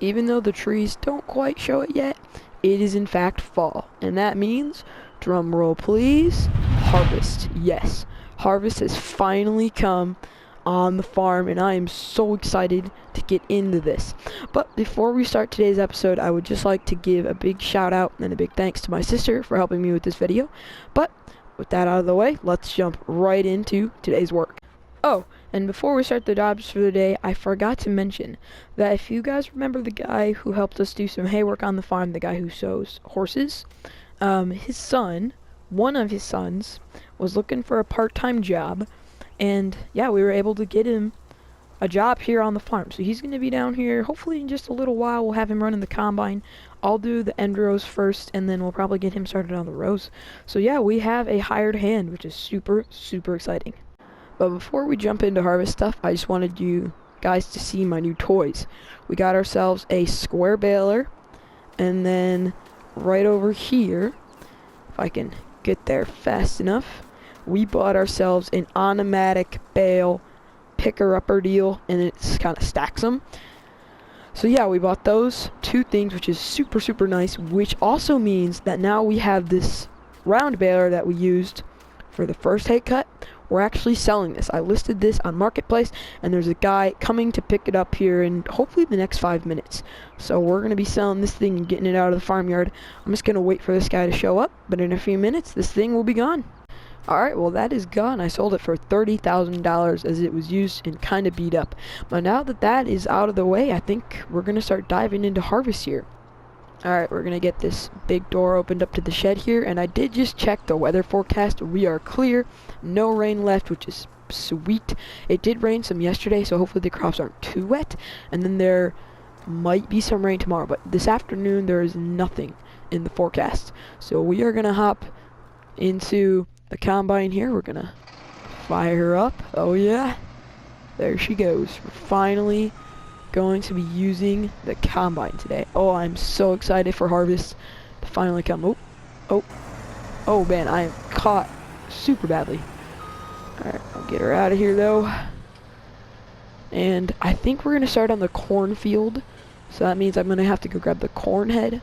even though the trees don't quite show it yet, it is in fact fall. And that means, drum roll please, harvest. Yes, harvest has finally come on the farm, and I am so excited to get into this. But before we start today's episode, I would just like to give a big shout out and a big thanks to my sister for helping me with this video. But with that out of the way, let's jump right into today's work. Oh, and before we start the jobs for the day, I forgot to mention that if you guys remember the guy who helped us do some hay work on the farm, the guy who shows horses, his son, one of his sons, was looking for a part-time job, and yeah, we were able to get him a job here on the farm. So he's going to be down here, hopefully in just a little while. We'll have him running the combine. I'll do the end rows first, and then we'll probably get him started on the rows. So yeah, we have a hired hand, which is super, super exciting. But before we jump into harvest stuff, I just wanted you guys to see my new toys. We got ourselves a square baler, and then right over here, if I can get there fast enough, we bought ourselves an automatic bale picker-upper deal, and it kind of stacks them. So yeah, we bought those two things, which is super, super nice, which also means that now we have this round baler that we used for the first hay cut. We're actually selling this. I listed this on Marketplace, and there's a guy coming to pick it up here in hopefully the next 5 minutes. So we're going to be selling this thing and getting it out of the farmyard. I'm just going to wait for this guy to show up, but in a few minutes, this thing will be gone. Alright, well that is gone. I sold it for $30,000 as it was used and kind of beat up. But now that that is out of the way, I think we're going to start diving into harvest here. Alright, we're going to get this big door opened up to the shed here, and I did just check the weather forecast. We are clear, no rain left, which is sweet. It did rain some yesterday, so hopefully the crops aren't too wet, and then there might be some rain tomorrow, but this afternoon there is nothing in the forecast. So we are going to hop into the combine here. We're going to fire her up. Oh yeah, there she goes. We're finally going to be using the combine today. Oh, I'm so excited for harvest to finally come. Oh man, I am caught super badly. Alright, I'll get her out of here though. And I think we're gonna start on the cornfield, so that means I'm gonna have to go grab the corn head.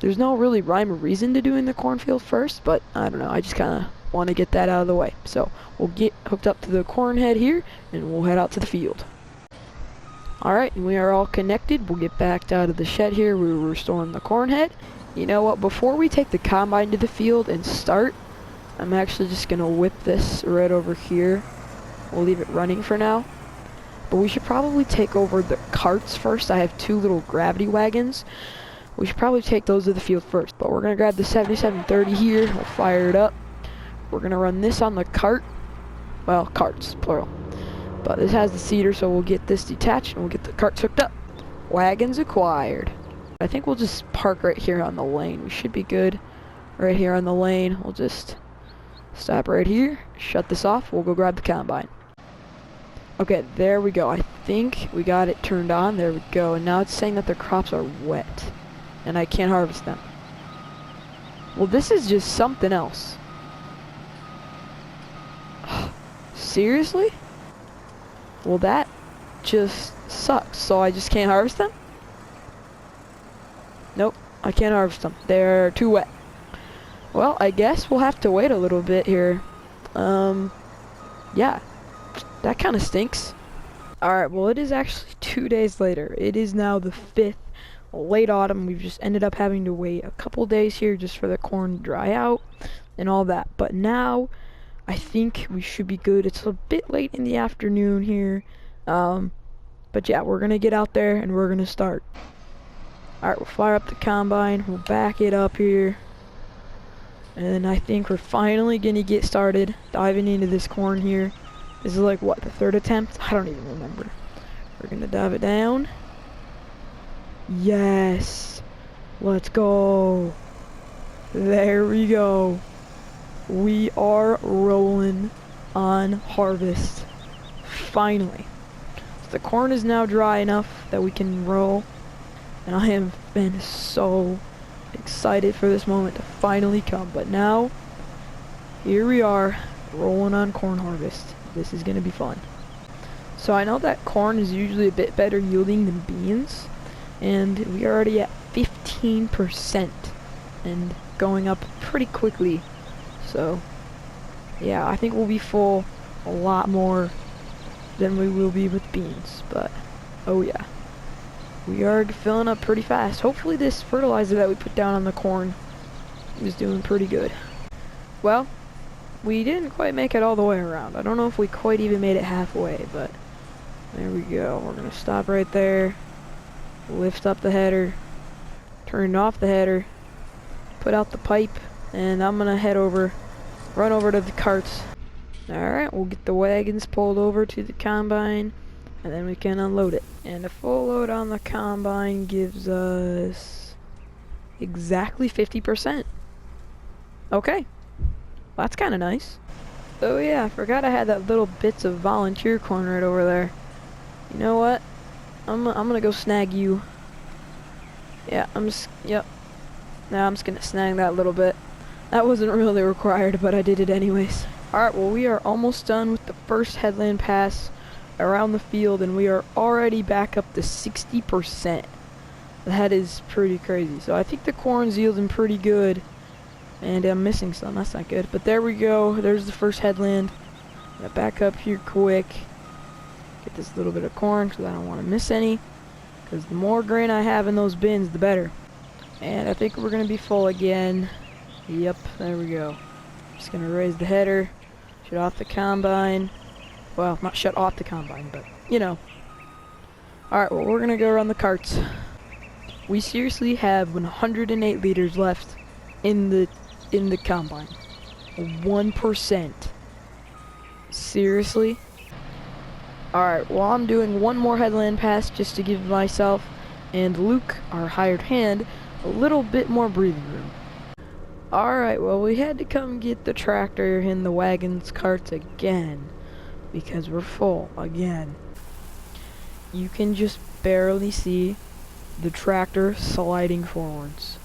There's no really rhyme or reason to doing the cornfield first, but I don't know, I just kinda want to get that out of the way. So we'll get hooked up to the corn head here, and we'll head out to the field. Alright, and we are all connected. We'll get backed out of the shed here. We're restoring the corn head. You know what, before we take the combine to the field and start, I'm actually just going to whip this right over here. We'll leave it running for now. But we should probably take over the carts first. I have two little gravity wagons. We should probably take those to the field first. But we're going to grab the 7730 here. We'll fire it up. We're going to run this on the cart. Well, carts, plural. But this has the seeder, so we'll get this detached and we'll get the carts hooked up. Wagons acquired. I think we'll just park right here on the lane. We should be good right here on the lane. We'll just stop right here, shut this off. We'll go grab the combine. Okay, there we go. I think we got it turned on. There we go. And now it's saying that the crops are wet and I can't harvest them. Well, this is just something else. Seriously? Well, that just sucks. So I just can't harvest them? Nope, I can't harvest them. They're too wet. Well, I guess we'll have to wait a little bit here. Yeah, that kind of stinks. Alright, well, it is actually 2 days later. It is now the 5th, late autumn. We've just ended up having to wait a couple days here just for the corn to dry out and all that. But now I think we should be good. It's a bit late in the afternoon here. But yeah, we're going to get out there and we're going to start. Alright, we'll fire up the combine. We'll back it up here. And I think we're finally going to get started diving into this corn here. This is like, what, the 3rd attempt? I don't even remember. We're going to dive it down. Yes. Let's go. There we go. We are rolling on harvest. Finally. So the corn is now dry enough that we can roll. And I have been so excited for this moment to finally come. But now, here we are, rolling on corn harvest. This is going to be fun. So I know that corn is usually a bit better yielding than beans. and we're already at 15% and going up pretty quickly. So yeah, I think we'll be full a lot more than we will be with beans, but oh yeah, we are filling up pretty fast. Hopefully this fertilizer that we put down on the corn is doing pretty good. Well, we didn't quite make it all the way around. I don't know if we quite even made it halfway, but there we go. We're gonna stop right there, lift up the header, turn off the header, put out the pipe, and I'm gonna run over to the carts. Alright, we'll get the wagons pulled over to the combine, and then we can unload it. And a full load on the combine gives us exactly 50%. Okay, that's kind of nice. Oh yeah, I forgot I had that little bits of volunteer corn right over there. You know what? I'm gonna go snag you. Yeah, yep. Now I'm just gonna snag that little bit. That wasn't really required, but I did it anyways. Alright, well we are almost done with the first headland pass around the field, and we are already back up to 60%. That is pretty crazy. So I think the corn's yielding pretty good. And I'm missing some, that's not good. But there we go, there's the first headland. Gonna back up here quick. Get this little bit of corn, because I don't want to miss any. Because the more grain I have in those bins, the better. And I think we're gonna be full again. Yep, there we go. Just gonna raise the header, shut off the combine. Well, not shut off the combine, but you know. Alright, well we're gonna go run the carts. We seriously have 108 liters left in the combine. 1%. Seriously? Alright, well I'm doing one more headland pass just to give myself and Luke, our hired hand, a little bit more breathing room. Alright, well we had to come get the tractor in the wagons carts again, because we're full again. You can just barely see the tractor sliding forwards.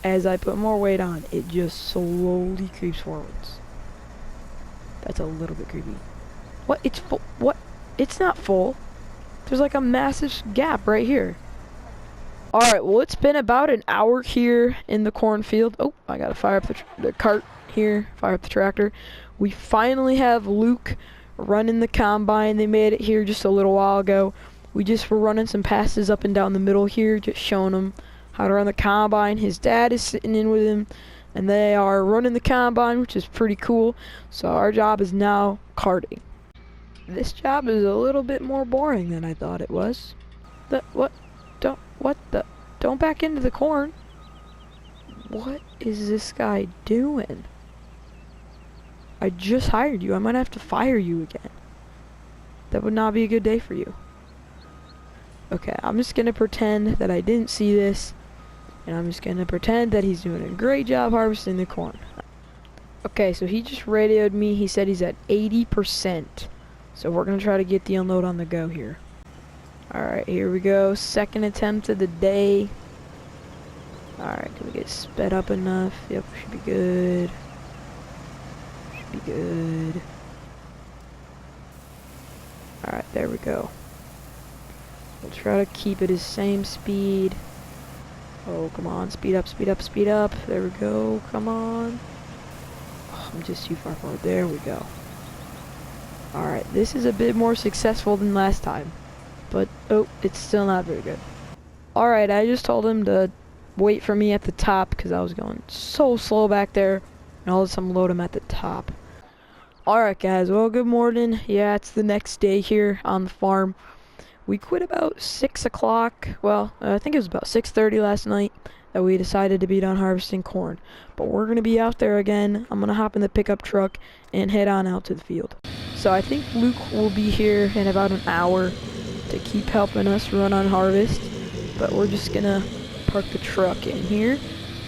As I put more weight on, it just slowly creeps forwards. That's a little bit creepy. What? It's full. What? It's not full. There's like a massive gap right here. Alright, well it's been about an hour here in the cornfield. Oh, I gotta fire up the cart here, fire up the tractor. We finally have Luke running the combine. They made it here just a little while ago. We just were running some passes up and down the middle here, just showing him how to run the combine. His dad is sitting in with him, and they are running the combine, which is pretty cool. So our job is now carting. This job is a little bit more boring than I thought it was. Don't back into the corn. What is this guy doing? I just hired you. I might have to fire you again. That would not be a good day for you. Okay, I'm just gonna pretend that I didn't see this, and I'm just gonna pretend that he's doing a great job harvesting the corn. Okay, so he just radioed me. He said he's at 80%. So we're gonna try to get the unload on the go here. Alright, here we go. Second attempt of the day. Alright, can we get sped up enough? Yep, should be good. Should be good. Alright, there we go. We'll try to keep it his same speed. Oh, come on. Speed up, speed up, speed up. There we go. Come on. Oh, I'm just too far forward. There we go. Alright, this is a bit more successful than last time. But, oh, it's still not very good. Alright, I just told him to wait for me at the top because I was going so slow back there. And all of a sudden load him at the top. Alright, guys. Well, good morning. Yeah, it's the next day here on the farm. We quit about 6 o'clock. Well, I think it was about 6:30 last night that we decided to be done harvesting corn. But we're going to be out there again. I'm going to hop in the pickup truck and head on out to the field. So I think Luke will be here in about an hour to keep helping us run on harvest. But we're just going to park the truck in here.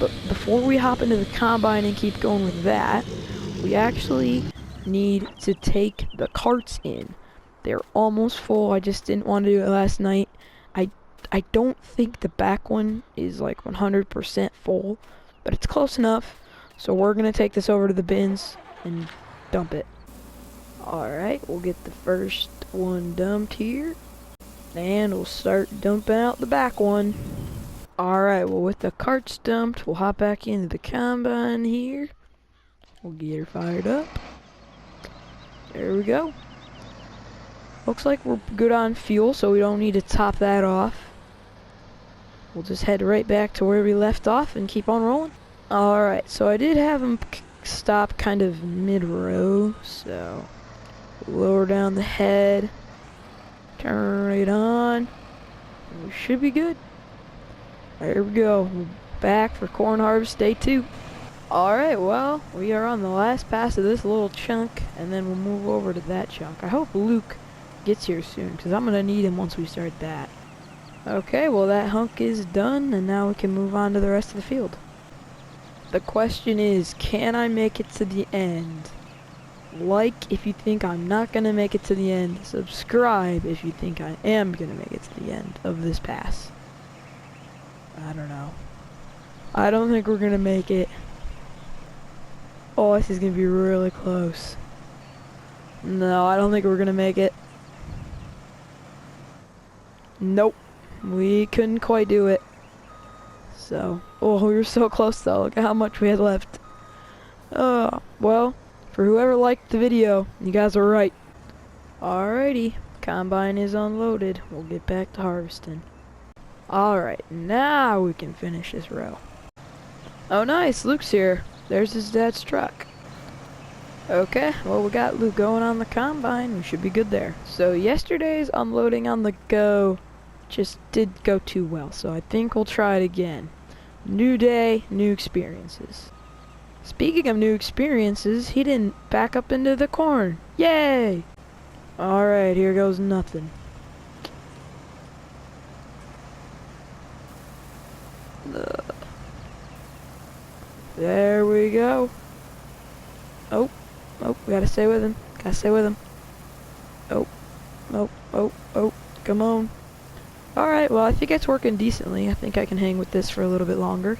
But before we hop into the combine and keep going with that, we actually need to take the carts in. They're almost full. I just didn't want to do it last night. I don't think the back one is like 100% full, but it's close enough. So we're going to take this over to the bins and dump it. Alright, we'll get the first one dumped here. And we'll start dumping out the back one. Alright, well with the carts dumped, we'll hop back into the combine here. We'll get her fired up. There we go. Looks like we're good on fuel, so we don't need to top that off. We'll just head right back to where we left off and keep on rolling. Alright, so I did have him stop kind of mid-row, so lower down the head, turn it on, and we should be good. There we go. We're back for corn harvest day 2. Alright, well, we are on the last pass of this little chunk, and then we'll move over to that chunk. I hope Luke gets here soon, because I'm going to need him once we start that. Okay, well that hunk is done, and now we can move on to the rest of the field. The question is, can I make it to the end? Like if you think I'm not going to make it to the end. Subscribe if you think I am going to make it to the end of this pass. I don't know. I don't think we're going to make it. Oh, this is going to be really close. No, I don't think we're going to make it. Nope. We couldn't quite do it. So, oh, we were so close though. Look at how much we had left. Well, for whoever liked the video, you guys are right. Alrighty, combine is unloaded. We'll get back to harvesting. Alright, now we can finish this row. Oh nice, Luke's here. There's his dad's truck. Okay, well we got Luke going on the combine. We should be good there. So yesterday's unloading on the go just did go too well, so I think we'll try it again. New day, new experiences. Speaking of new experiences, he didn't back up into the corn. Yay! Alright, here goes nothing. There we go. Oh, we gotta stay with him. Gotta stay with him. Oh, come on. Alright, well I think it's working decently. I think I can hang with this for a little bit longer.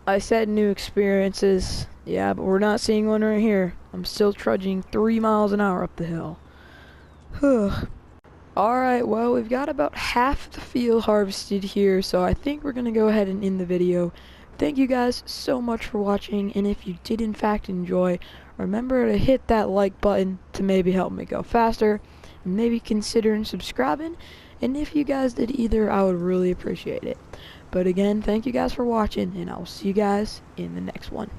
I said new experiences. Yeah, but we're not seeing one right here. I'm still trudging 3 miles an hour up the hill. Alright, well we've got about half the field harvested here, so I think we're gonna go ahead and end the video. Thank you guys so much for watching, and if you did in fact enjoy, remember to hit that like button to maybe help me go faster, and maybe considering subscribing, and if you guys did either, I would really appreciate it. But again, thank you guys for watching, and I'll see you guys in the next one.